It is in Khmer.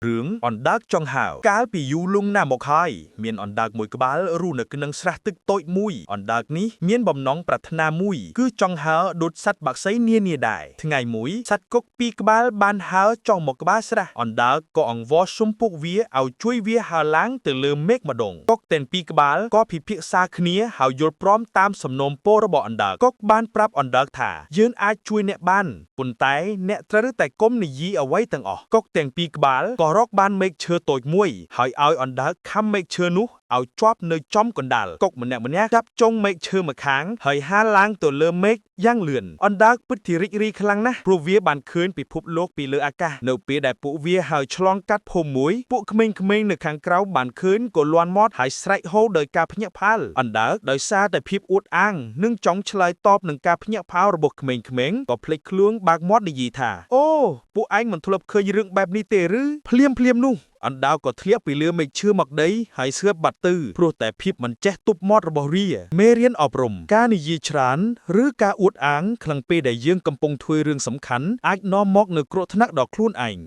រឿងអណ្ដើកចង់ហៅកាលពីយូរលង់ណាស់មកហើយមានអណ្ដើកមួយក្បាលរស់នៅក្នុងស្រះទឹកតូចមួយអណ្ដើកនេះមានបំណងប្រាថ្នាមួយគឺចង់ហើរដូចសត្វបក្សីនានាដែរថ្ងៃមួយសត្វកុកពីរក្បាលបានហើរចុះមកក្បាលស្រះអណ្ដើកក៏អង្វរសុំពួកវាឲ្យជួយវាហើរឡើងទៅលើមេឃម្ដងកុកទាំងពីរក្បាលក៏ពិភាក្សាគ្នាហើយយល់ព្រមតាមសំណូមពររបស់អណ្ដើកកុកបានប្រាប់អណ្ដើកថាយើងអាចជួយអ្នកបានប៉ុន្តែអ្នកត្រូវតែកុំនិយាយអ្វីទាំងអស់កុកទាំងពីរក្បាលក៏រកបានមែកឈើតូចមួយហើយឲ្យអណ្ដើកខំមែកឈើនោះឲ្យជាប់នៅចំកណ្ដាលកុកម្នាក់ចាប់ចុងមែកឈើម្ខាងហើយហើរឡើងទៅលើមេឃយ៉ាងលឿនអណ្ដើកពិតជារីករាយខ្លាំងណាស់ព្រោះវាបានឃើញពិភពលោកពីលើអាកាសនៅពេលដែលពួកវាហើយឆ្លងកាត់ភូមិមួយពួកក្មេងៗនៅខាងក្រៅបានឃើញក៏លាន់មាត់ហើយស្រែកហូដោយការភ្ញាក់ផ្អើលអណ្ដើកដោយសារតែភាពអួតអាងនិងចង់ឆ្លើយតបនឹងការភ្ញាក់ផ្អើលរបស់ក្មេងៗក៏ភ្លេចខ្លួនបើកមាត់និយាយថាអូពួកឯងមិនធ្លាប់ឃើញរឿងបែបនេះទេឬភ្លាមនោះអណ្ដើកក៏ធ្លាក់ពីលើមែកឈើមកដីហើយស្ងើបបាត់ទៅព្រោះតែភាពមិនចេះទប់មាត់របស់វាមេរៀនអប់រំការនិយាយច្រើនឬការអួតអាងខ្លាំងពេកដែលយើងកំពុងធ្វើរឿងសំខាន់អាចនាំមកនូវគ្រោះថ្នាក់ដល់ខ្លួនឯង